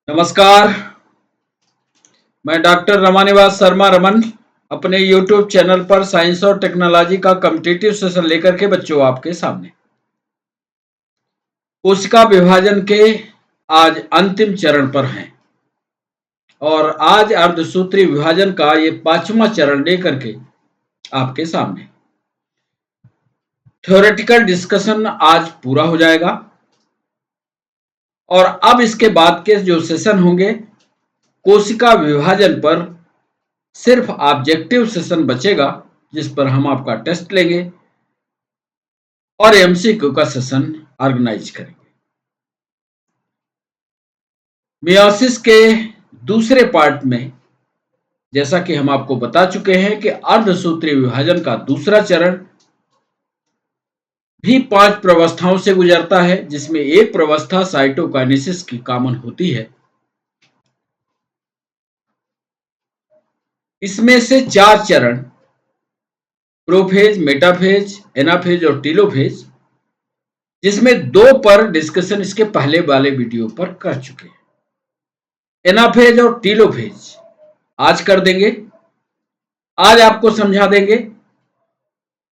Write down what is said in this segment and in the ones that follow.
नमस्कार। मैं डॉक्टर रमानिवास शर्मा रमन अपने YouTube चैनल पर साइंस और टेक्नोलॉजी का कॉम्पिटिटिव सेशन लेकर के बच्चों आपके सामने कोशिका विभाजन के आज अंतिम चरण पर हैं और आज अर्धसूत्री विभाजन का ये 5वां चरण लेकर के आपके सामने थ्योरेटिकल डिस्कशन आज पूरा हो जाएगा और अब इसके बाद के जो सेशन होंगे कोशिका विभाजन पर सिर्फ ऑब्जेक्टिव सेशन बचेगा जिस पर हम आपका टेस्ट लेंगे और एमसीक्यू का सेशन ऑर्गेनाइज करेंगे। मियोसिस के दूसरे पार्ट में जैसा कि हम आपको बता चुके हैं कि अर्धसूत्री विभाजन का दूसरा चरण भी 5 प्रवस्थाओं से गुजरता है, जिसमें एक प्रवस्था साइटोकाइनेसिस की कॉमन होती है। इसमें से 4 चरण प्रोफेज, मेटाफेज, एनाफेज और टीलोफेज, जिसमें 2 पर डिस्कशन इसके पहले वाले वीडियो पर कर चुके हैं। एनाफेज और टीलोफेज आज कर देंगे, आज आपको समझा देंगे।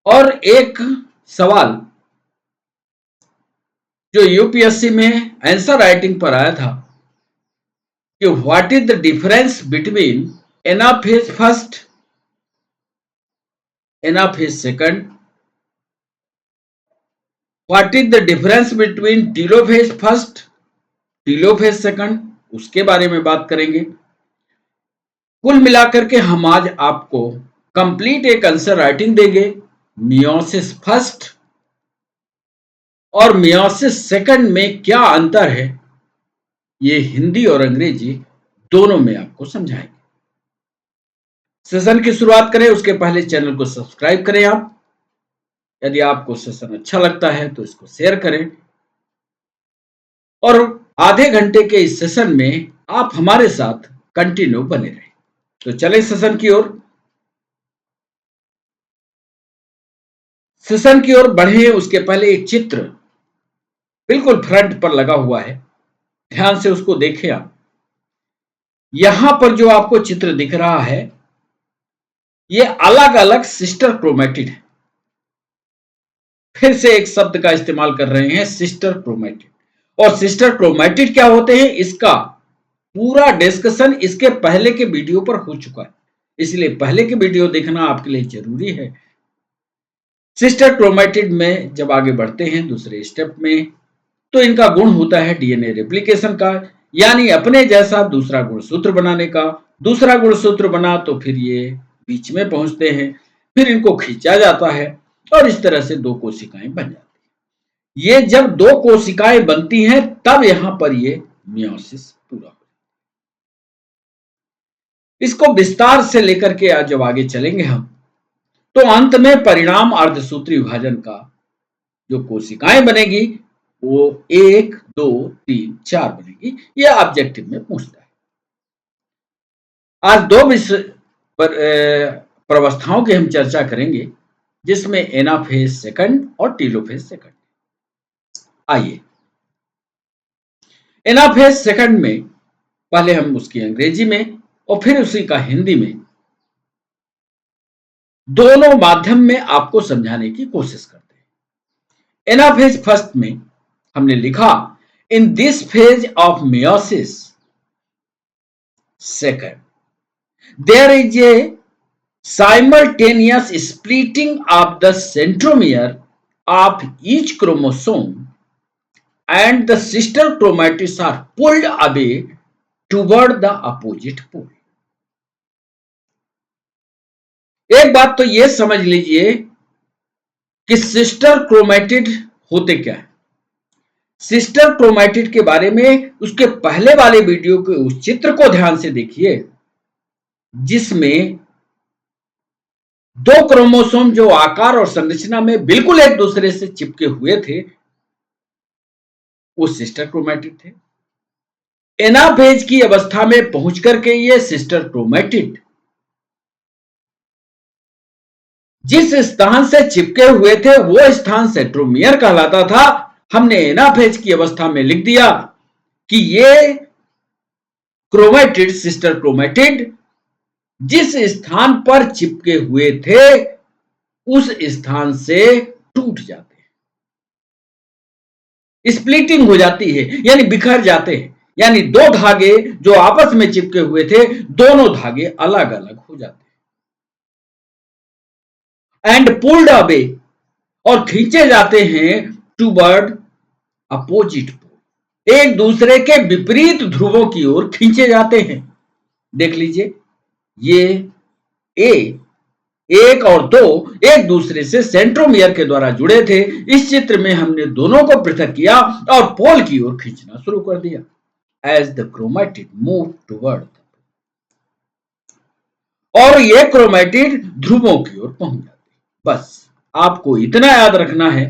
और एक सवाल जो यूपीएससी में आंसर राइटिंग पर आया था कि what is the difference between anaphase first, anaphase second, what is the difference between telophase first, telophase second, उसके बारे में बात करेंगे। कुल मिलाकर के हम आज आपको कंप्लीट एक आंसर राइटिंग देंगे मियोसिस फर्स्ट और मियोसिस सेकंड में क्या अंतर है, ये हिंदी और अंग्रेजी दोनों में आपको समझाएंगे। सेशन की शुरुआत करें उसके पहले चैनल को सब्सक्राइब करें। आप यदि आपको सेशन अच्छा लगता है तो इसको शेयर करें और आधे घंटे के इस सेशन में आप हमारे साथ कंटिन्यू बने रहें। तो चलें सेशन की ओर। सेशन की ओर बढ़े उसके पहले एक चित्र बिल्कुल फ्रंट पर लगा हुआ है, ध्यान से उसको देखें आप। यहां पर जो आपको चित्र दिख रहा है ये अलग अलग सिस्टर क्रोमैटिड है। फिर से एक शब्द का इस्तेमाल कर रहे हैं, सिस्टर क्रोमैटिड। और सिस्टर क्रोमैटिड क्या होते हैं इसका पूरा डिस्कशन इसके पहले के वीडियो पर हो चुका है, इसलिए पहले के वीडियो देखना आपके लिए जरूरी है। सिस्टर क्रोमैटिड में जब आगे बढ़ते हैं दूसरे स्टेप में तो इनका गुण होता है डीएनए रेप्लिकेशन का, यानी अपने जैसा दूसरा गुणसूत्र बनाने का। दूसरा गुणसूत्र बना तो फिर ये बीच में पहुंचते हैं, फिर इनको खींचा जाता है और इस तरह से 2 कोशिकाएं बन जाती हैं। ये जब 2 कोशिकाएं बनती हैं तब यहां पर ये मियोसिस पूरा हो। इसको विस्तार से लेकर के आज जब आगे चलेंगे हम तो अंत में परिणाम अर्धसूत्री विभाजन का जो कोशिकाएं बनेगी वो 1, 2, 3, 4 बनेगी। ये ऑब्जेक्टिव में पूछता है। आज 2 विषय पर प्रवस्थाओं की हम चर्चा करेंगे, जिसमें एनाफेज सेकंड और टीलोफेज सेकंड। आइए एनाफेज सेकंड में पहले हम उसकी अंग्रेजी में और फिर उसी का हिंदी में दोनों माध्यम में आपको समझाने की कोशिश करते हैं। एनाफेज फर्स्ट में हमने लिखा in this phase of meiosis second there is a simultaneous splitting of the centromere of each chromosome and the sister chromatids are pulled away toward the opposite pole. एक बात तो ये समझ लीजिए कि सिस्टर क्रोमैटिड होते क्या है। सिस्टर क्रोमैटिड के बारे में उसके पहले वाले वीडियो के उस चित्र को ध्यान से देखिए, जिसमें 2 क्रोमोसोम जो आकार और संरचना में बिल्कुल एक दूसरे से चिपके हुए थे वो सिस्टर क्रोमैटिड थे। एनाफेज की अवस्था में पहुंच करके ये सिस्टर क्रोमैटिड जिस स्थान से चिपके हुए थे वो स्थान सेंट्रोमियर कहलाता था। हमने एनाफेज की अवस्था में लिख दिया कि ये क्रोमेटिड, सिस्टर क्रोमेटिड जिस स्थान पर चिपके हुए थे उस स्थान से टूट जाते हैं, स्प्लिटिंग हो जाती है, यानी बिखर जाते हैं, यानी दो धागे जो आपस में चिपके हुए थे दोनों धागे अलग अलग हो जाते हैं। एंड पुल्ड अवे, और खींचे जाते हैं टूवर्ड अपोजिट पोल, एक दूसरे के विपरीत ध्रुवों की ओर खींचे जाते हैं। देख लीजिए, ये ए एक और दो एक दूसरे से सेंट्रोमियर के द्वारा जुड़े थे। इस चित्र में हमने दोनों को पृथक किया और पोल की ओर खींचना शुरू कर दिया। As the chromatid move toward, और ये क्रोमेटिड ध्रुवों की ओर पहुंच जाते। बस आपको इतना याद रखना है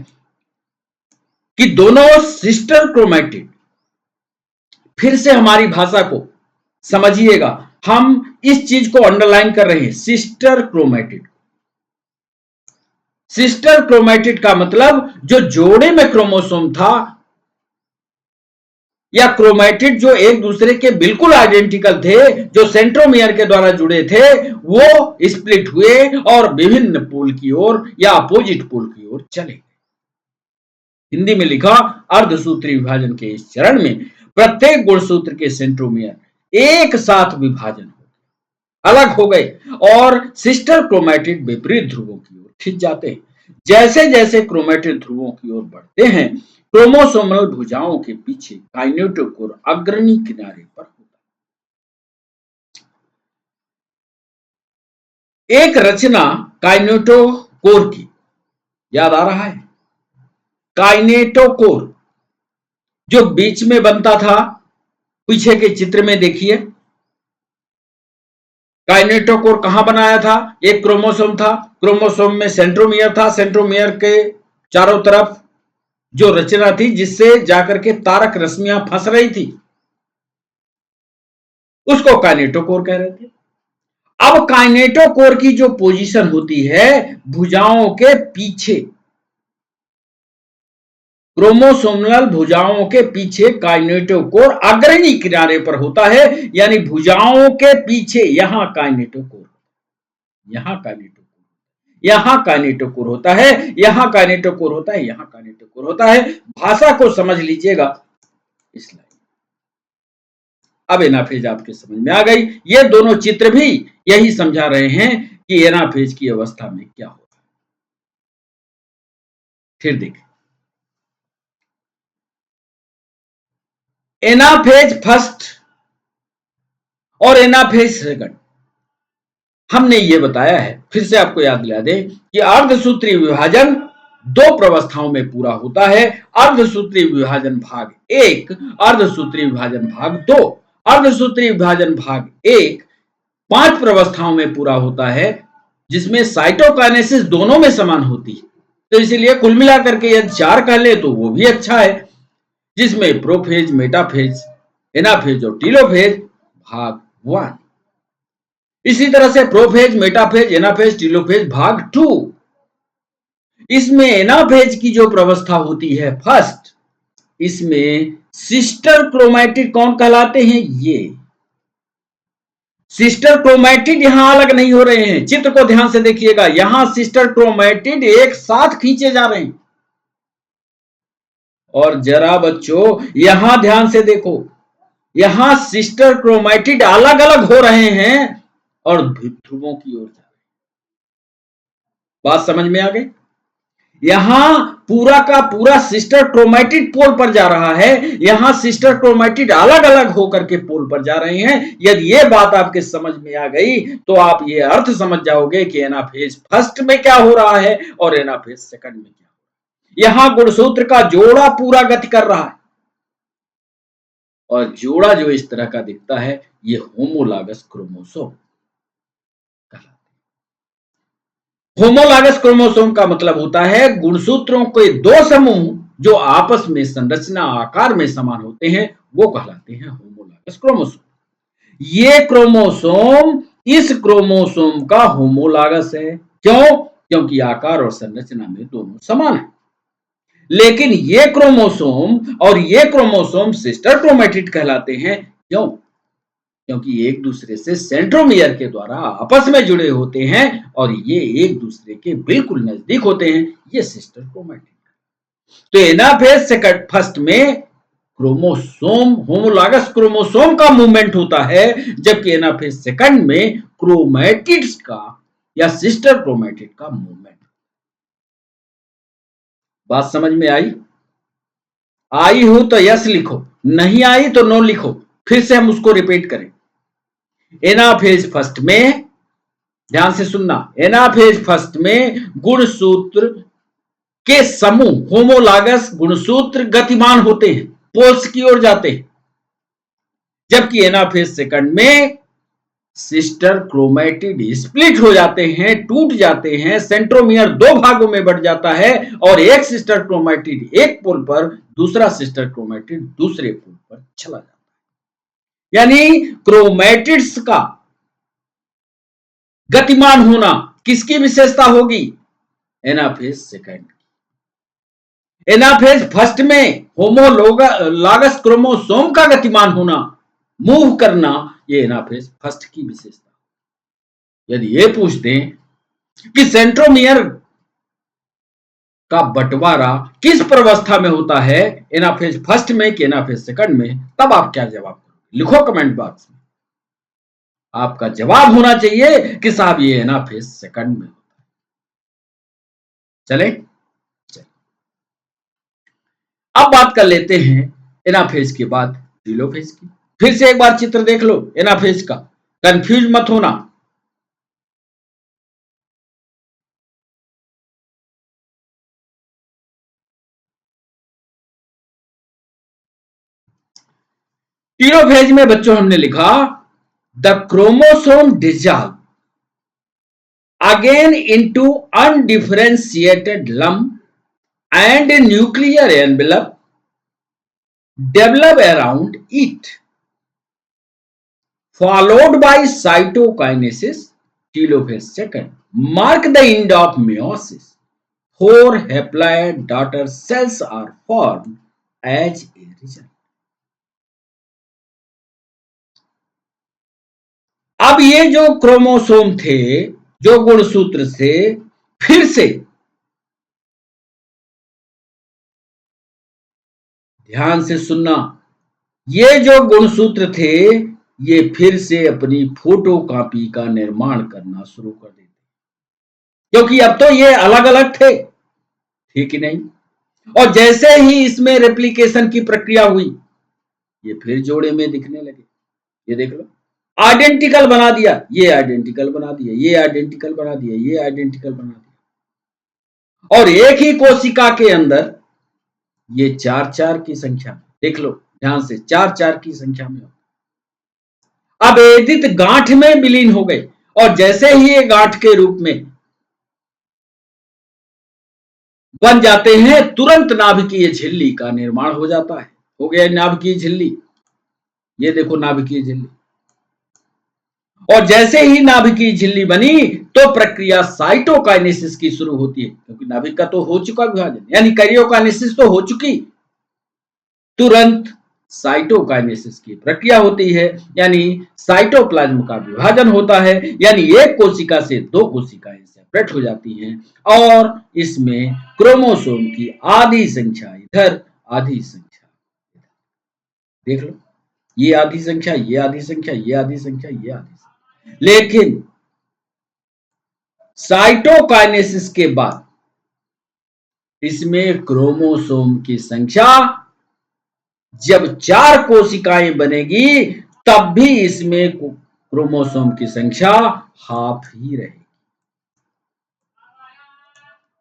कि दोनों सिस्टर क्रोमेटिड, फिर से हमारी भाषा को समझिएगा, हम इस चीज को अंडरलाइन कर रहे हैं, सिस्टर क्रोमेटिड। सिस्टर क्रोमेटिड का मतलब जो जोड़े में क्रोमोसोम था या क्रोमेटिड जो एक दूसरे के बिल्कुल आइडेंटिकल थे, जो सेंट्रोमियर के द्वारा जुड़े थे, वो स्प्लिट हुए और विभिन्न पोल की ओर या अपोजिट पोल की ओर चले। हिंदी में लिखा, अर्धसूत्री विभाजन के इस चरण में प्रत्येक गुणसूत्र के सेंट्रोमियर एक साथ विभाजन हो अलग हो गए और सिस्टर क्रोमेटिड विपरीत ध्रुवों की ओर खिंच जाते हैं। जैसे जैसे क्रोमेटिड ध्रुवों की ओर बढ़ते हैं, क्रोमोसोमल भुजाओं के पीछे काइनेटोकोर अग्रणी किनारे पर होता है। एक रचना काइनेटोकोर की याद आ रहा है? काइनेटोकोर जो बीच में बनता था, पीछे के चित्र में देखिए, काइनेटोकोर कहां बनाया था? एक क्रोमोसोम था, क्रोमोसोम में सेंट्रोमियर था, सेंट्रोमियर के चारों तरफ जो रचना थी जिससे जाकर के तारक रश्मियां फंस रही थी, उसको काइनेटोकोर कह रहे थे। अब काइनेटोकोर की जो पोजीशन होती है भुजाओं के पीछे, क्रोमोसोमल भुजाओं के पीछे काइनेटोकोर अग्रणी किनारे पर होता है, यानी भुजाओं के पीछे यहां काइनेटोकोर, यहां काइनेटोकोर, यहां काइनेटोकोर होता है, यहां काइनेटोकोर होता है, यहां काइनेटोकोर होता है। भाषा को समझ लीजिएगा इस लाइन। अब एनाफेज आपके समझ में आ गई। ये दोनों चित्र भी यही समझा रहे हैं कि एनाफेज की अवस्था में क्या होता है। फिर देखें, एनाफेज फर्स्ट और एनाफेज सेकंड हमने ये बताया है, फिर से आपको याद दिला दें कि अर्धसूत्री विभाजन दो प्रवस्थाओं में पूरा होता है। अर्धसूत्री विभाजन भाग एक, अर्धसूत्री विभाजन भाग दो। अर्धसूत्री विभाजन भाग एक 5 प्रवस्थाओं में पूरा होता है, जिसमें साइटोकाइनेसिस दोनों में समान होती है, तो इसीलिए कुल मिलाकर के यदि 4 कह ले तो वो भी अच्छा है, जिसमें प्रोफेज, मेटाफेज, एनाफेज और टीलोफेज भाग 1। इसी तरह से प्रोफेज, मेटाफेज, एनाफेज, टीलोफेज भाग 2। इसमें एनाफेज की जो प्रवस्था होती है फर्स्ट, इसमें सिस्टर क्रोमैटिड कौन कहलाते हैं? ये सिस्टर क्रोमैटिड यहां अलग नहीं हो रहे हैं, चित्र को ध्यान से देखिएगा, यहां सिस्टर क्रोमैटिड एक साथ खींचे जा रहे हैं। और जरा बच्चों यहां ध्यान से देखो, यहां सिस्टर क्रोमैटिड अलग अलग हो रहे हैं और ध्रुवों की ओर जा रहे हैं। बात समझ में आ गई? यहां पूरा का पूरा सिस्टर क्रोमैटिड पोल पर जा रहा है, यहां सिस्टर क्रोमैटिड अलग अलग होकर के पोल पर जा रहे हैं। यदि ये बात आपके समझ में आ गई तो आप ये अर्थ समझ जाओगे कि एनाफेज फर्स्ट में क्या हो रहा है और एनाफेज सेकंड में क्या हो रहा है। यहां गुणसूत्र का जोड़ा पूरा गति कर रहा है और जोड़ा जो इस तरह का दिखता है ये होमोलॉगस क्रोमोसोम। होमोलॉगस क्रोमोसोम का मतलब होता है गुणसूत्रों के दो समूह जो आपस में संरचना आकार में समान होते हैं, वो कहलाते हैं होमोलॉगस क्रोमोसोम। ये क्रोमोसोम इस क्रोमोसोम का होमोलॉगस है। क्यों? क्योंकि आकार और संरचना में दोनों समान है। लेकिन ये क्रोमोसोम और ये क्रोमोसोम सिस्टर क्रोमैटिड कहलाते हैं। क्यों? क्योंकि एक दूसरे से सेंट्रोमियर के द्वारा आपस में जुड़े होते हैं और ये एक दूसरे के बिल्कुल नजदीक होते हैं, ये सिस्टर क्रोमैटिड। तो एनाफेज सेकंड फर्स्ट में क्रोमोसोम होमोलॉगस क्रोमोसोम का मूवमेंट होता है, जबकि एनाफेज सेकंड में क्रोमैटिड्स का या सिस्टर क्रोमैटिड का मूवमेंट। बात समझ में आई? आई हो तो यस लिखो, नहीं आई तो नो लिखो। फिर से हम उसको रिपीट करें। एनाफेज फर्स्ट में, ध्यान से सुनना, एनाफेज फर्स्ट में गुणसूत्र के समूह होमोलॉगस गुणसूत्र गतिमान होते हैं, पोल्स की ओर जाते हैं, जबकि एनाफेज सेकंड में सिस्टर क्रोमैटिड स्प्लिट हो जाते हैं, टूट जाते हैं, सेंट्रोमियर दो भागों में बढ़ जाता है और एक सिस्टर क्रोमैटिड एक पोल पर, दूसरा सिस्टर क्रोमैटिड दूसरे पोल पर चला जाता है। यानी क्रोमैटिड्स का गतिमान होना किसकी विशेषता होगी? Anaphase second. एनाफेज फर्स्ट में होमोलॉगस क्रोमोसोम का गतिमान होना, मूव करना, ये एनाफेज फर्स्ट की विशेषता। यदि ये पूछ दें कि सेंट्रोमियर का बंटवारा किस प्रवस्था में होता है, एनाफेज फर्स्ट में कि एनाफेज सेकंड में, तब आप क्या जवाब करोगे? लिखो कमेंट बॉक्स में। आपका जवाब होना चाहिए कि साहब ये एनाफेज सेकंड में होता है। चले, अब बात कर लेते हैं एनाफेज के बाद टीलोफेज की। फिर से एक बार चित्र देख लो एनाफेज का, कंफ्यूज मत होना। टीलोफेज में बच्चों हमने लिखा the chromosome dissolve again into undifferentiated lump and a nuclear envelope develop around it, followed by cytokinesis, telophase second, mark the end of meiosis. 4 haploid daughter cells are formed as a result. अब ये जो chromosome थे, जो गुणसूत्र से, फिर से ध्यान से सुनना, ये जो गुणसूत्र थे ये फिर से अपनी फोटोकॉपी का निर्माण करना शुरू कर देते, क्योंकि अब तो ये अलग अलग थे, ठीक ही नहीं। और जैसे ही इसमें रेप्लिकेशन की प्रक्रिया हुई, ये फिर जोड़े में दिखने लगे। ये देख लो, आइडेंटिकल बना दिया, ये आइडेंटिकल बना दिया, ये आइडेंटिकल बना दिया, ये आइडेंटिकल बना दिया, और एक ही कोशिका के अंदर ये 4-4 की संख्या, देख लो ध्यान से, 4-4 की संख्या में अभेदित गांठ में विलीन हो गए। और जैसे ही ये गांठ के रूप में बन जाते हैं, तुरंत नाभिकीय झिल्ली का निर्माण हो जाता है। हो गया नाभिकीय झिल्ली, ये देखो नाभिकीय झिल्ली। और जैसे ही नाभिकीय झिल्ली बनी तो प्रक्रिया साइटोकाइनेसिस की शुरू होती है, क्योंकि नाभिक का तो हो चुका विभाजन, यानी कैरियोकाइनेसिस तो हो चुकी, तुरंत साइटोकाइनेसिस की प्रक्रिया होती है, यानी साइटोप्लाज्म का विभाजन होता है, यानी एक कोशिका से दो कोशिकाएं सेपरेट हो जाती हैं और इसमें क्रोमोसोम की आधी संख्या इधर, आधी संख्या इधर। देख लो, ये आधी संख्या, ये आधी संख्या, ये आधी संख्या, ये आधी संख्या। लेकिन साइटोकाइनेसिस के बाद इसमें क्रोमोसोम की संख्या जब 4 कोशिकाएं बनेगी, तब भी इसमें क्रोमोसोम की संख्या हाफ ही रहेगी।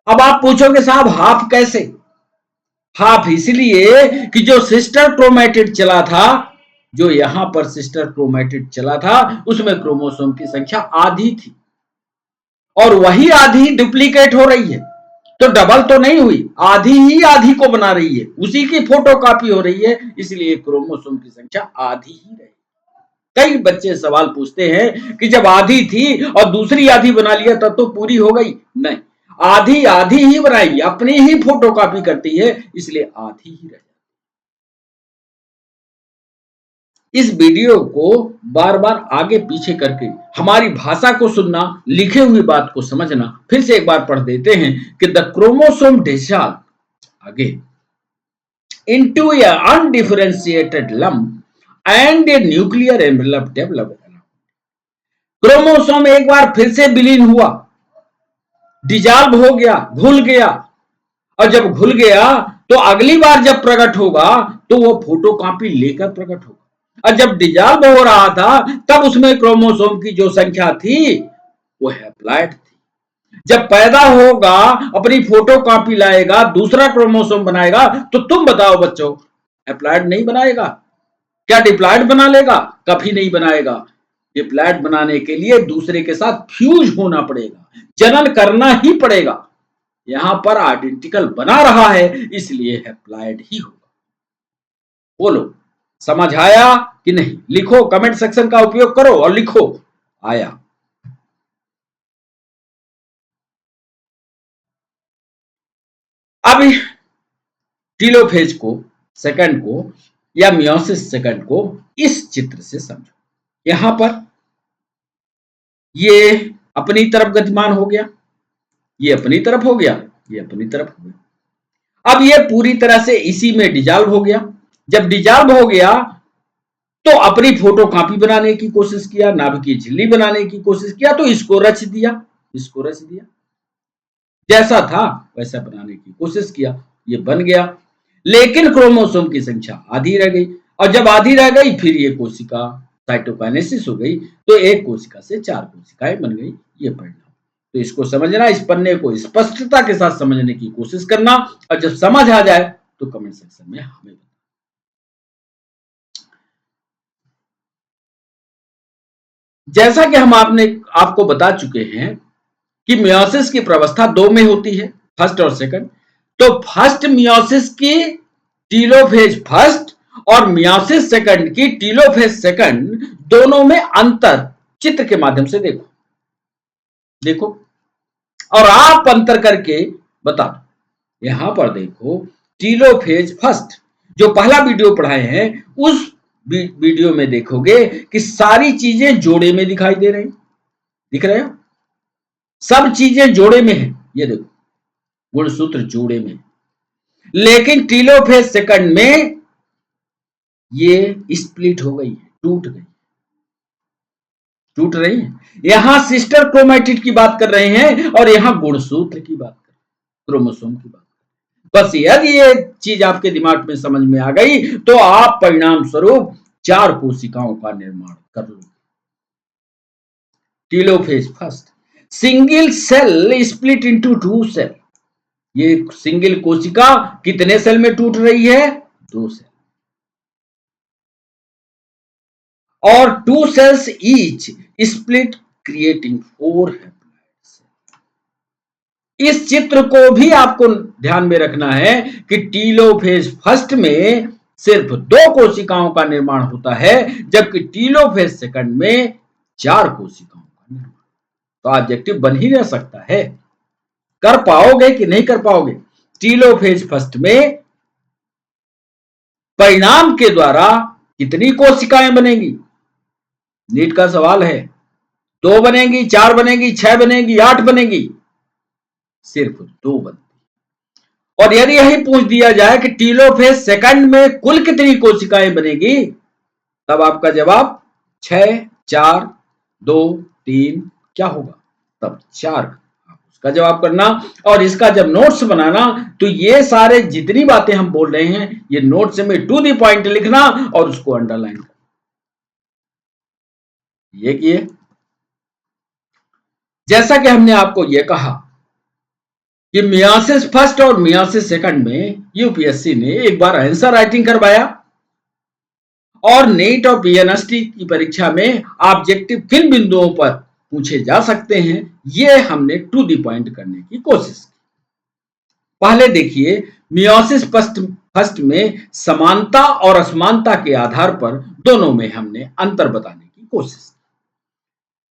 अब आप पूछोगे साहब हाफ कैसे? हाफ इसलिए कि जो सिस्टर क्रोमैटिड चला था, जो यहां पर सिस्टर क्रोमैटिड चला था, उसमें क्रोमोसोम की संख्या आधी थी और वही आधी डुप्लीकेट हो रही है, तो डबल तो नहीं हुई, आधी ही आधी को बना रही है, उसी की फोटोकॉपी हो रही है, इसलिए क्रोमोसोम की संख्या आधी ही रही। कई बच्चे सवाल पूछते हैं कि जब आधी थी और दूसरी आधी बना लिया तब तो पूरी हो गई। नहीं, आधी आधी ही बनाई, अपनी ही फोटोकॉपी करती है, इसलिए आधी ही रह जाती। इस वीडियो को बार बार आगे पीछे करके हमारी भाषा को सुनना, लिखे हुई बात को समझना। फिर से एक बार पढ़ देते हैं कि द क्रोमोसोम डिसॉल्व आगे into a undifferentiated lump and a nuclear envelope developed. Chromosome एक बार फिर से विलीन हुआ, डिजॉल्व हो गया, घुल गया, और जब घुल गया तो अगली बार जब प्रकट होगा तो वो फोटोकॉपी लेकर प्रकट होगा। और जब डिजॉल्व हो रहा था तब उसमें क्रोमोसोम की जो संख्या थी वो हैप्लॉइड थी। जब पैदा होगा अपनी फोटोकॉपी लाएगा, दूसरा क्रोमोसोम बनाएगा, तो तुम बताओ बच्चों, हैप्लॉइड नहीं बनाएगा क्या? डिप्लॉइड बना लेगा? कभी नहीं बनाएगा। डिप्लॉइड बनाने के लिए दूसरे के साथ फ्यूज होना पड़ेगा, जनन करना ही पड़ेगा। यहां पर आइडेंटिकल बना रहा है, इसलिए हैप्लॉइड ही होगा। बोलो, समझ आया कि नहीं? लिखो, कमेंट सेक्शन का उपयोग करो और लिखो आया। अब टीलोफेज सेकंड को या मियोसिस सेकंड को इस चित्र से समझो। यहां पर ये अपनी तरफ गतिमान हो गया, ये अपनी तरफ हो गया, ये अपनी तरफ हो गया। अब ये पूरी तरह से इसी में डिजॉल्व हो गया। जब डिजॉल्व हो गया तो अपनी फोटोकॉपी बनाने की कोशिश किया, नाभिक की झिल्ली बनाने की कोशिश किया, तो इसको रच दिया, इसको रच दिया, जैसा था वैसा बनाने की कोशिश किया, ये बन गया। लेकिन क्रोमोसोम की संख्या आधी रह गई, और जब आधी रह गई फिर ये कोशिका साइटोकाइनेसिस हो गई, तो एक कोशिका से 4 कोशिकाएं बन गई। ये परिणाम। तो इसको समझना, इस पन्ने को स्पष्टता के साथ समझने की कोशिश करना, और जब समझ आ जाए तो कमेंट सेक्शन में हमें बताना। जैसा कि हम आपको बता चुके हैं कि मियोसिस की प्रावस्था 2 में होती है, फर्स्ट और सेकंड। तो फर्स्ट मियोसिस की टीलोफेज फर्स्ट और मियोसिस सेकंड की टीलोफेज सेकंड, दोनों में अंतर चित्र के माध्यम से देखो, देखो और आप अंतर करके बता दो। यहां पर देखो, टीलोफेज फर्स्ट जो पहला वीडियो पढ़ाए हैं, उस वीडियो में देखोगे कि सारी चीजें जोड़े में दिखाई दे रही, दिख रहे हो? सब चीजें जोड़े में है, ये देखो गुणसूत्र जोड़े में। लेकिन टीलोफेज सेकंड में ये स्प्लिट हो गई है, टूट गई, टूट रही है। यहां सिस्टर क्रोमैटिड की बात कर रहे हैं और यहां गुणसूत्र की बात कर, क्रोमोसोम की बात कर। बस यदि ये चीज आपके दिमाग में समझ में आ गई तो आप परिणाम स्वरूप 4 कोशिकाओं का निर्माण कर लो। Telophase first, single cell split into 2 cell. ये सिंगल कोशिका कितने सेल में टूट रही है? 2 सेल, और 2 cells each split creating 4 haploid cells। इस चित्र को भी आपको ध्यान में रखना है कि टीलोफेज फर्स्ट में सिर्फ 2 कोशिकाओं का निर्माण होता है, जबकि टीलोफेज सेकंड में 4 कोशिकाओं का निर्माण। तो ऑब्जेक्टिव बन ही रह सकता है। कर पाओगे कि नहीं कर पाओगे? टीलोफेज फर्स्ट में परिणाम के द्वारा कितनी कोशिकाएं बनेगी? नीट का सवाल है। 2 बनेगी, 4 बनेगी, 6 बनेगी, 8 बनेगी? सिर्फ 2 बनती। और यदि यही पूछ दिया जाए कि टीलोफेज सेकंड में कुल कितनी कोशिकाएं बनेगी, तब आपका जवाब 6, 4, 2, 3 क्या होगा? तब 4 उसका जवाब करना। और इसका जब नोट्स बनाना तो ये सारे जितनी बातें हम बोल रहे हैं, ये नोट्स में टू द पॉइंट लिखना और उसको अंडरलाइन करना। ये किए। जैसा कि हमने आपको यह कहा कि मियोसिस फर्स्ट और मियोसिस सेकंड में यूपीएससी ने एक बार आंसर राइटिंग करवाया, और नीट और पीएनएसटी की परीक्षा में ऑब्जेक्टिव किन बिंदुओं पर पूछे जा सकते हैं, ये हमने टू द पॉइंट करने की कोशिश की। पहले देखिए, मियोसिस फर्स्ट में समानता और असमानता के आधार पर दोनों में हमने अंतर बताने की कोशिश की।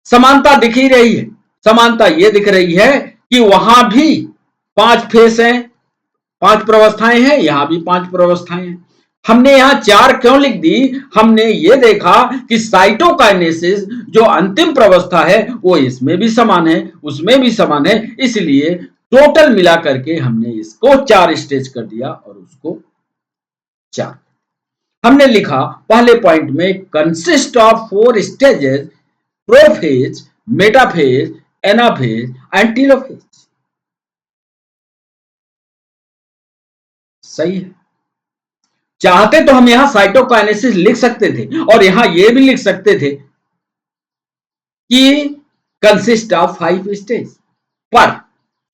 समानता दिख ही रही है। समानता यह दिख रही है कि वहां भी 5 फेस हैं, 5 प्रावस्थाएं हैं, यहां भी 5 प्रावस्थाएं हैं। हमने यहां 4 क्यों लिख दी? हमने ये देखा कि साइटोकाइनेसिस जो अंतिम प्रवस्था है वो इसमें भी समान है, उसमें भी समान है, इसलिए टोटल मिला करके हमने इसको 4 स्टेज कर दिया और उसको 4। हमने लिखा पहले पॉइंट में consist of 4 stages, prophase, metaphase, anaphase and telophase. सही है। चाहते तो हम यहां साइटोकाइनेसिस लिख सकते थे और यहां यह भी लिख सकते थे कि कंसिस्ट ऑफ 5 स्टेज, पर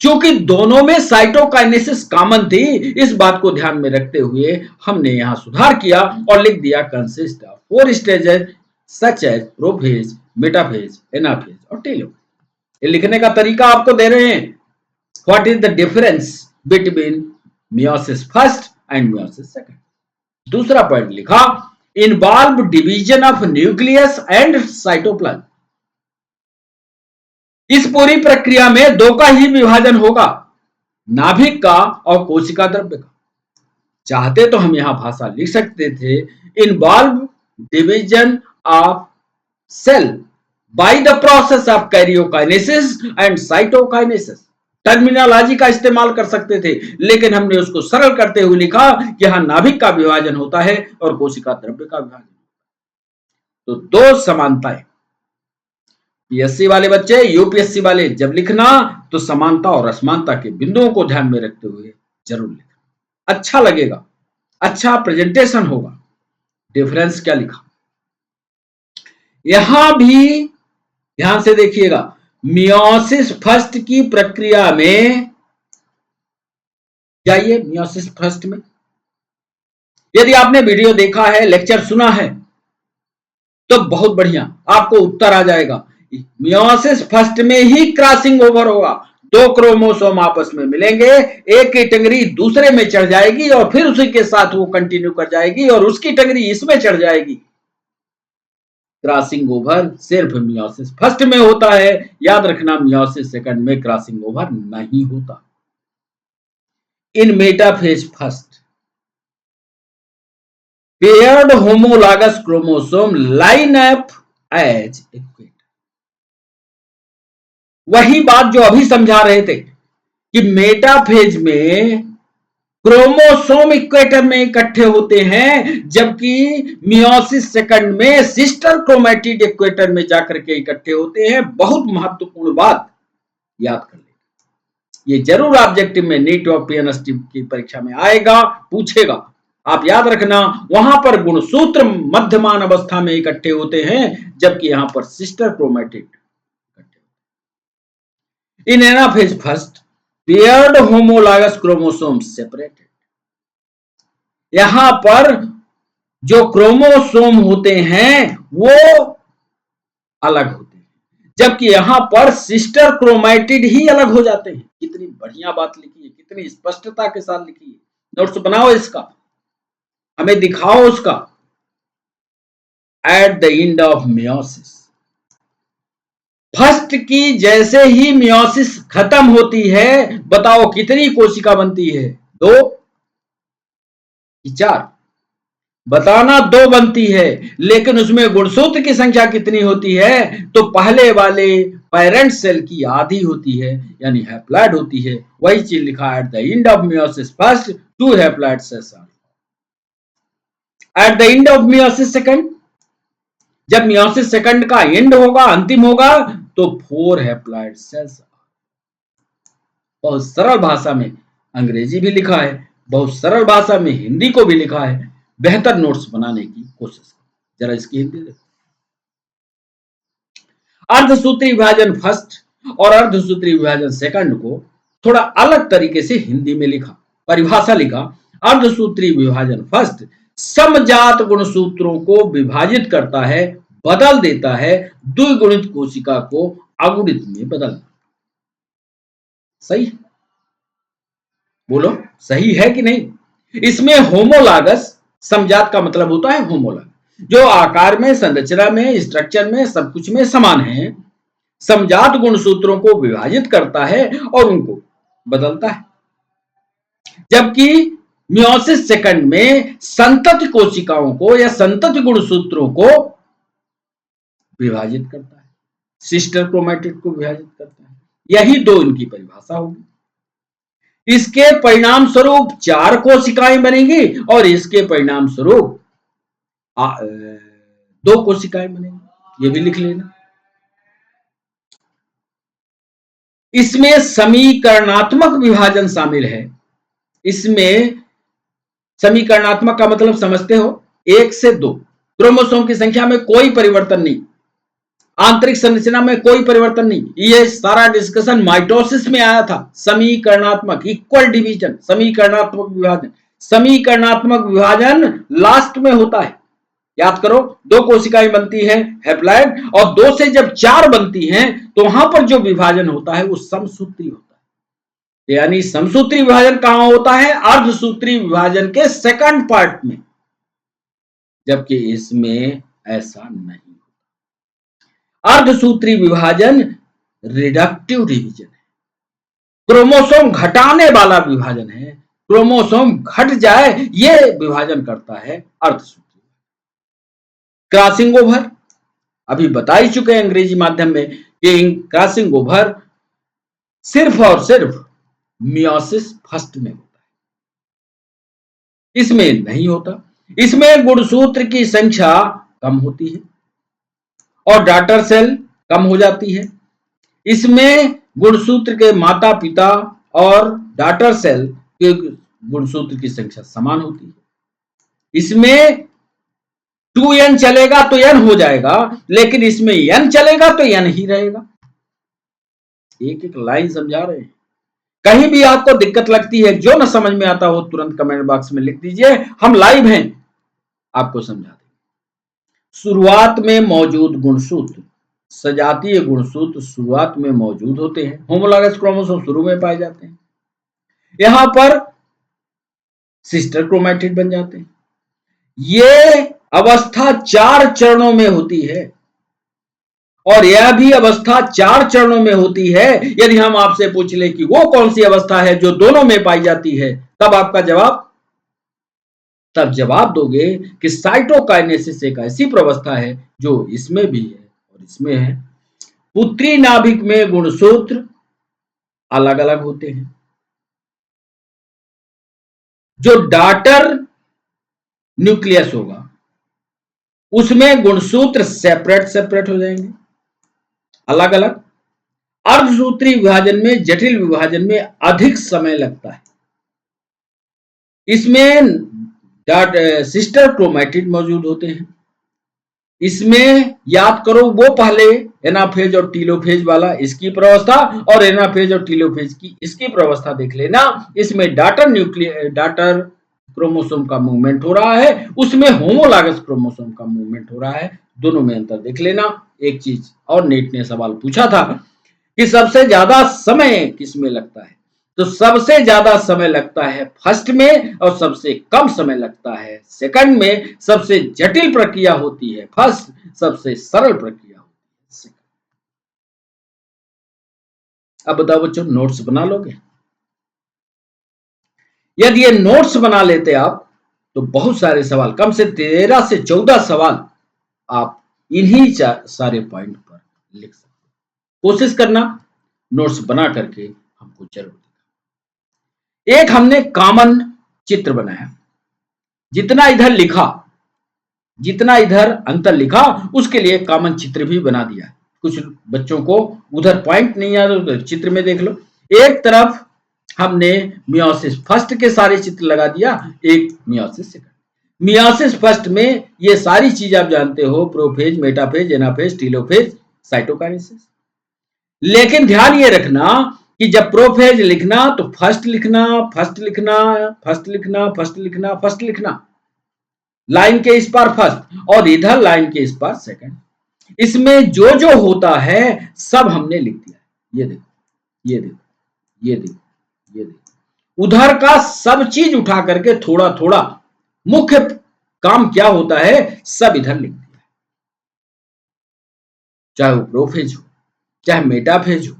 चूंकि दोनों में साइटोकाइनेसिस कॉमन थी, इस बात को ध्यान में रखते हुए हमने यहां सुधार किया और लिख दिया consist of 4 stages such as prophase, metaphase, anaphase और टेलोफेज। ये लिखने का तरीका आपको दे रहे हैं। What is the difference between meiosis first and meiosis second. दूसरा पॉइंट लिखा involve division of nucleus and cytoplasm. इस पूरी प्रक्रिया में 2 का ही विभाजन होगा, नाभिक का और कोशिका द्रव्य का। चाहते तो हम यहां भाषा लिख सकते थे involve division of cell by the process of karyokinesis and cytokinesis. Terminology का इस्तेमाल कर सकते थे, लेकिन हमने उसको सरल करते हुए लिखा कि यहां नाभिक का विभाजन होता है और कोशिका द्रव्य का विभाजन। तो 2 समानताएं। पीएससी वाले बच्चे, यूपीएससी वाले जब लिखना तो समानता और असमानता के बिंदुओं को ध्यान में रखते हुए जरूर लिखना, अच्छा लगेगा, अच्छा प्रेजेंटेशन होगा। डिफरेंस क्या लिखा यहां भी ध्यान से देखिएगा। मियोसिस फर्स्ट की प्रक्रिया में जाइए, मियोसिस फर्स्ट में यदि आपने वीडियो देखा है, लेक्चर सुना है तो बहुत बढ़िया, आपको उत्तर आ जाएगा। मियोसिस फर्स्ट में ही क्रॉसिंग ओवर होगा, 2 क्रोमोसोम आपस में मिलेंगे, एक की टंगरी दूसरे में चढ़ जाएगी और फिर उसी के साथ वो कंटिन्यू कर जाएगी और उसकी टंगरी इसमें चढ़ जाएगी। क्रॉसिंग ओवर सिर्फ मियोसिस फर्स्ट में होता है, याद रखना मियोसिस सेकंड में क्रॉसिंग ओवर नहीं होता। In metaphase first paired homologous chromosome line up as equator. वही बात जो अभी समझा रहे थे कि मेटाफेज में क्रोमोसोम इक्वेटर में इकट्ठे होते हैं, जबकि मियोसिस सेकंड में सिस्टर क्रोमैटिड इक्वेटर में जाकर के इकट्ठे होते हैं। बहुत महत्वपूर्ण बात याद कर लें, ये जरूर ऑब्जेक्टिव में नीट और पीएनएसटी की परीक्षा में आएगा, पूछेगा। आप याद रखना, वहां पर गुणसूत्र मध्यमान अवस्था में इकट्ठे होते हैं, जबकि यहां पर सिस्टर क्रोमैटिड इकट्ठे होते हैं। इन anaphase first paired homologous chromosome separated. यहां पर जो क्रोमोसोम होते हैं वो अलग होते हैं, जबकि यहां पर सिस्टर क्रोमैटिड ही अलग हो जाते हैं। कितनी बढ़िया बात लिखी है, कितनी स्पष्टता के साथ लिखी है। नोट्स बनाओ इसका, हमें दिखाओ उसका। At the end of meiosis first की जैसे ही मियोसिस खत्म होती है, बताओ कितनी कोशिका बनती है? 2 कि 4? बताना 2 बनती है, लेकिन उसमें गुणसूत्र की संख्या कितनी होती है? तो पहले वाले पेरेंट सेल की आधी होती है, यानी हैप्लॉइड होती है। वही चीज लिखा at the end of meiosis first 2 haploid cells. At the end of meiosis second, जब मियोसिस सेकंड का एंड होगा, अंतिम होगा, तो 4 हैप्लॉइड सेल्स। बहुत सरल भाषा में अंग्रेजी भी लिखा है, बहुत सरल भाषा में हिंदी को भी लिखा है। बेहतर नोट्स बनाने की कोशिश करें। जरा इसकी हिंदी देखो। अर्धसूत्री विभाजन फर्स्ट और अर्धसूत्री विभाजन सेकंड को थोड़ा अलग तरीके से हिंदी में लिखा, परिभाषा लिखा। अर्धसूत्री विभाजन फर्स्ट समजात गुणसूत्रों को विभाजित करता है, बदल देता है, द्विगुणित कोशिका को अगुणित में बदलना। सही? बोलो सही है कि नहीं? इसमें होमोलॉगस, समजात का मतलब होता है होमोलॉगस, जो आकार में, संरचना में, स्ट्रक्चर में, सब कुछ में समान है, समजात गुणसूत्रों को विभाजित करता है और उनको बदलता है। जबकि मियोसिस सेकंड में संतति कोशिकाओं को या संतति गुणसूत्रों को विभाजित करता है, सिस्टर क्रोमैटिड को विभाजित करता है। यही दो इनकी परिभाषा होगी। इसके परिणाम स्वरूप 4 कोशिकाएं बनेंगी और इसके परिणाम स्वरूप 2 कोशिकाएं बनेंगी। ये भी लिख लेना। इसमें समीकरणात्मक विभाजन शामिल है। इसमें समीकरणात्मक का मतलब समझते हो, 1 से 2 क्रोमोसोम की संख्या में कोई परिवर्तन नहीं, आंतरिक संरचना में कोई परिवर्तन नहीं। ये सारा डिस्कशन माइटोसिस में आया था। समीकरणात्मक इक्वल डिवीजन, समीकरणात्मक विभाजन। समीकरणात्मक विभाजन लास्ट में होता है। याद करो, 2 कोशिकाएं बनती है हैप्लॉइड, और 2 से जब 4 बनती हैं तो वहां पर जो विभाजन होता है वो समसूत्री होता है। यानी समसूत्री विभाजन कहां होता है? अर्धसूत्री विभाजन के सेकंड पार्ट में, जबकि इसमें ऐसा नहीं। अर्धसूत्री विभाजन रिडक्टिव डिवीजन है, क्रोमोसोम घटाने वाला विभाजन है। क्रोमोसोम घट जाए ये विभाजन करता है अर्धसूत्री। क्रॉसिंग ओवर अभी बता ही चुके हैं अंग्रेजी माध्यम में कि क्रॉसिंग ओवर सिर्फ और सिर्फ मियोसिस फर्स्ट में होता है, इसमें नहीं होता। इसमें गुणसूत्र की संख्या कम होती है और डॉटर सेल कम हो जाती है। इसमें गुणसूत्र के माता पिता और डॉटर सेल के गुणसूत्र की संख्या समान होती है। इसमें 2n चलेगा तो n हो जाएगा, लेकिन इसमें n चलेगा तो n ही रहेगा। एक एक लाइन समझा रहे हैं। कहीं भी आपको दिक्कत लगती है, जो ना समझ में आता हो, तुरंत कमेंट बॉक्स में लिख दीजिए, हम लाइव हैं, आपको समझा देंगे। शुरुआत में मौजूद गुणसूत्र, सजातीय गुणसूत्र शुरुआत में मौजूद होते हैं। होमोलॉगस क्रोमोसोम शुरू में पाए जाते हैं। यहां पर सिस्टर क्रोमैटिड बन जाते हैं। ये अवस्था 4 चरणों में होती है और यह भी अवस्था 4 चरणों में होती है। यदि हम आपसे पूछ ले कि वो कौन सी अवस्था है जो दोनों में पाई जाती है, तब जवाब दोगे कि साइटोकाइनेसिस एक ऐसी प्रवस्था है जो इसमें भी है और इसमें है। पुत्री नाभिक में गुणसूत्र अलग अलग होते हैं। जो डॉटर न्यूक्लियस होगा उसमें गुणसूत्र सेपरेट हो जाएंगे, अलग अलग। अर्धसूत्री विभाजन में, जटिल विभाजन में अधिक समय लगता है। इसमें सिस्टर क्रोमैटिड मौजूद होते हैं। इसमें याद करो, वो पहले एनाफेज और टीलोफेज वाला इसकी प्रवस्था, और एनाफेज और टीलोफेज की इसकी प्रवस्था देख लेना। इसमें डॉटर क्रोमोसोम का मूवमेंट हो रहा है, उसमें होमोलॉगस क्रोमोसोम का मूवमेंट हो रहा है। दोनों में अंतर देख लेना। एक चीज और नेट ने सवाल पूछा था कि सबसे ज्यादा समय किसमें लगता है, तो सबसे ज्यादा समय लगता है फर्स्ट में और सबसे कम समय लगता है सेकंड में। सबसे जटिल प्रक्रिया होती है फर्स्ट, सबसे सरल प्रक्रिया होती है सेकंड। अब बताओ बच्चों, नोट्स बना लोगे? यदि ये नोट्स बना लेते आप तो बहुत सारे सवाल, कम से 13 से 14 सवाल आप इन्हीं सारे पॉइंट पर लिख सकते। कोशिश करना नोट्स बना करके हमको जरूर। एक हमने कॉमन चित्र बनाया, जितना इधर लिखा, जितना इधर अंतर लिखा, उसके लिए कॉमन चित्र भी बना दिया। कुछ बच्चों को उधर पॉइंट नहीं आ रहा, चित्र में देख लो। एक तरफ हमने मियोसिस फर्स्ट के सारे चित्र लगा दिया, एक मियोसिस सेकंड। मियोसिस फर्स्ट में ये सारी चीज आप जानते हो, prophase, metaphase, anaphase, telophase, cytokinesis. लेकिन ध्यान ये रखना कि जब प्रोफेज लिखना तो फर्स्ट लिखना, फर्स्ट लिखना, फर्स्ट लिखना, फर्स्ट लिखना, फर्स्ट लिखना, लाइन के इस पार फर्स्ट और इधर लाइन के इस पार सेकंड। इसमें जो जो होता है सब हमने लिख दिया। ये देखो, ये देखो, ये देखो, ये देखो, उधर का सब चीज उठा करके थोड़ा थोड़ा मुख्य काम क्या होता है सब इधर लिख दिया। चाहे वो प्रोफेज हो, चाहे मेटाफेज हो,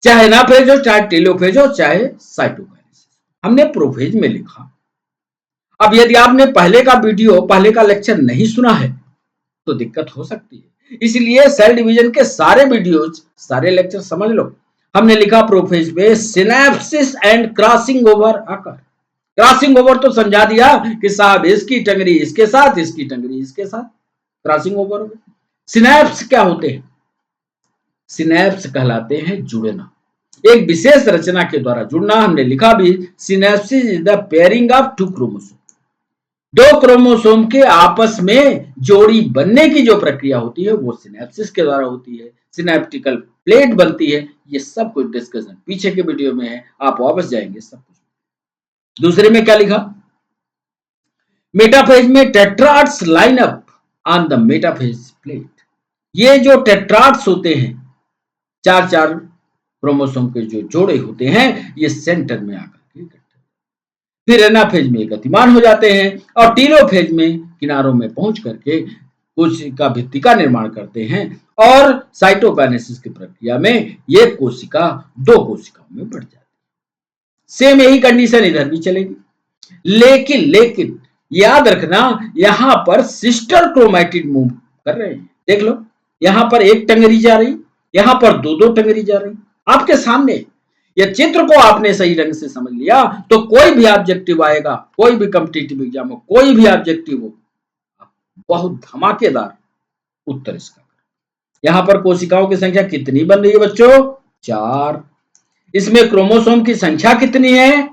चाहे एनाफेज हो, चाहे टेलोफेज हो, चाहे साइटोकाइनेसिस। हमने प्रोफेज में लिखा। अब यदि आपने पहले का वीडियो, पहले का लेक्चर नहीं सुना है तो दिक्कत हो सकती है। इसलिए सेल डिवीजन के सारे वीडियोज, सारे लेक्चर समझ लो। हमने लिखा प्रोफेज में सिनेप्सिस एंड क्रॉसिंग ओवर आकर। क्रॉसिंग ओवर तो समझा दिया कि साहब इसकी टंगरी इसके साथ, इसकी टंगरी इसके साथ, क्रॉसिंग ओवर हो गया। सिनेप्स क्या होते हैं? सिनेप्स कहलाते हैं जुड़ना, एक विशेष रचना के द्वारा जुड़ना। हमने लिखा भी synapsis is the pairing of two chromosome, दो क्रोमोसोम के आपस में जोड़ी बनने की जो प्रक्रिया होती है वो सिनेप्सिस के द्वारा होती है। सिनेप्टिकल प्लेट बनती है। ये सब कुछ डिस्कशन पीछे के वीडियो में है, आप वापस जाएंगे सब कुछ। दूसरे में क्या लिखा? मेटाफेज में टेट्राड्स line up on the metaphase plate. ये जो टेट्राड्स होते हैं, चार चार क्रोमोसोम के जो जोड़े होते हैं, ये सेंटर में आकर के इकट्ठे, फिर एनाफेज में गतिमान हो जाते हैं और टीलोफेज में किनारों में पहुंच करके कोशिका भित्ति का निर्माण करते हैं और साइटोकाइनेसिस की प्रक्रिया में ये कोशिका दो कोशिकाओं में बढ़ जाती है। सेम यही कंडीशन इधर भी चलेगी। लेकिन याद रखना, यहां पर सिस्टर क्रोमैटिड मूव कर रहे हैं। देख लो, यहां पर एक टंगरी जा रही, यहां पर दो दो टंगरी जा रही आपके सामने। यह चित्र को आपने सही ढंग से समझ लिया तो कोई भी ऑब्जेक्टिव आएगा, कोई भी कॉम्पिटिटिव एग्जाम हो, कोई भी ऑब्जेक्टिव हो, बहुत धमाकेदार उत्तर इसका। यहां पर कोशिकाओं की संख्या कितनी बन रही है बच्चों? 4। इसमें क्रोमोसोम की संख्या कितनी है?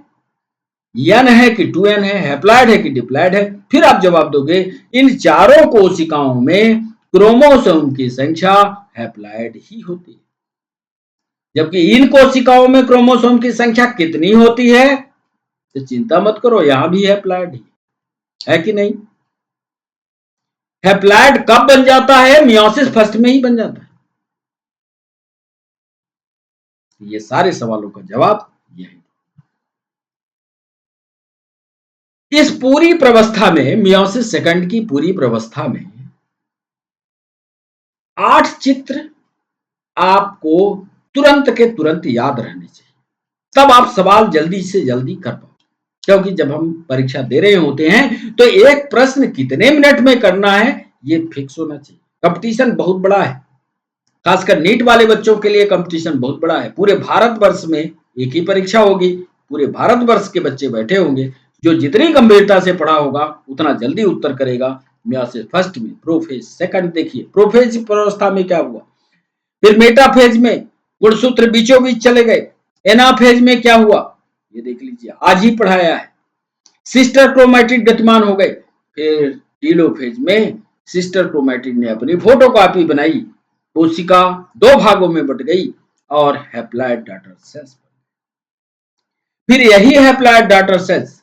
n है कि 2n है, हैप्लॉइड है कि डिप्लॉइड है? फिर आप जवाब दोगे इन चारों कोशिकाओं में क्रोमोसोम की संख्या हैप्लॉइड ही होती है। जबकि इन कोशिकाओं में क्रोमोसोम की संख्या कितनी होती है? तो चिंता मत करो, यहां भी हैप्लॉइड ही है कि नहीं? हैप्लॉइड कब बन जाता है? मियोसिस फर्स्ट में ही बन जाता है। ये सारे सवालों का जवाब यही। इस पूरी प्रवस्था में, मियोसिस सेकंड की पूरी प्रवस्था में 8 चित्र आपको तुरंत के तुरंत याद रहने चाहिए, तब आप सवाल जल्दी से जल्दी कर पाओ। क्योंकि जब हम परीक्षा दे रहे होते हैं तो एक प्रश्न कितने मिनट में करना है ये फिक्स होना चाहिए। कंपटीशन बहुत बड़ा है, खासकर नीट वाले बच्चों के लिए कंपटीशन बहुत बड़ा है। पूरे भारतवर्ष में एक ही परीक्षा होगी, पूरे भारतवर्ष के बच्चे बैठे होंगे, जो जितनी गंभीरता से पढ़ा होगा उतना जल्दी उत्तर करेगा। मियोसिस फर्स्ट में, प्रोफेज सेकंड। देखिए प्रोफेज अवस्था में क्या हुआ, फिर मेटाफेज में गुणसूत्र बीचों बीच चले गए। एनाफेज में क्या हुआ ये देख लीजिए, आज ही पढ़ाया है। सिस्टर क्रोमैटिड गतिमान हो गए। फिर टीलोफेज में सिस्टर क्रोमैटिड ने अपनी फोटोकॉपी बनाई, कोशिका दो भागों में बट गई और हैप्लॉइड डॉटर सेल्स। फिर यही हैप्लॉइड डॉटर सेल्स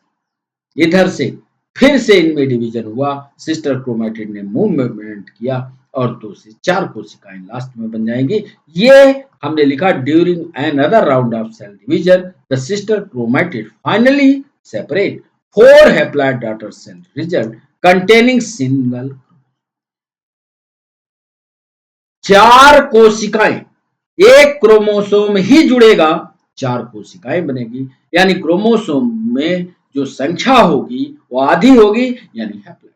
इधर से फिर से इनमें डिवीजन हुआ, सिस्टर क्रोमैटिड ने मूवमेंट किया और 2 से 4 कोशिकाएं लास्ट में बन जाएंगी। ये हमने लिखा during another round of cell division the sister chromatid finally separate 4 haploid daughter cell result containing single. 4 कोशिकाएं, एक क्रोमोसोम ही जुड़ेगा, 4 कोशिकाएं बनेगी, यानी क्रोमोसोम में जो संख्या होगी वो आधी होगी, यानी हैप्लॉइड।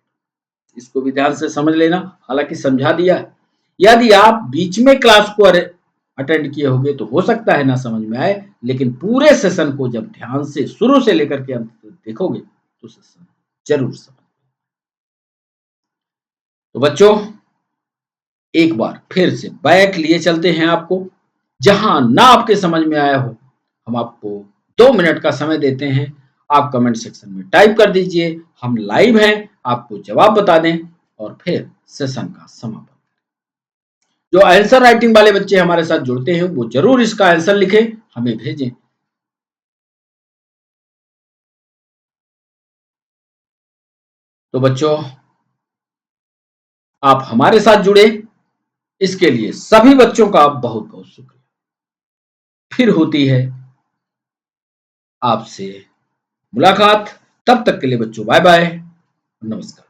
इसको भी ध्यान से समझ लेना, हालांकि समझा दिया है। यदि आप बीच में क्लास को अटेंड किए होंगे तो हो सकता है ना समझ में आए, लेकिन पूरे सेशन को जब ध्यान से शुरू से लेकर के अंत तक देखोगे तो सेशन जरूर समझ। तो बच्चों एक बार फिर से बैक लिए चलते हैं आपको, जहां ना आपके समझ में आया हो हम आपको 2 मिनट का समय देते हैं। आप कमेंट सेक्शन में टाइप कर दीजिए, हम लाइव हैं, आपको जवाब बता दें और फिर सेशन का समापन। जो आंसर राइटिंग वाले बच्चे हमारे साथ जुड़ते हैं वो जरूर इसका आंसर लिखें, हमें भेजें। तो बच्चों आप हमारे साथ जुड़े, इसके लिए सभी बच्चों का बहुत बहुत शुक्रिया। फिर होती है आपसे मुलाकात, तब तक के लिए बच्चों बाय बाय, नमस्कार।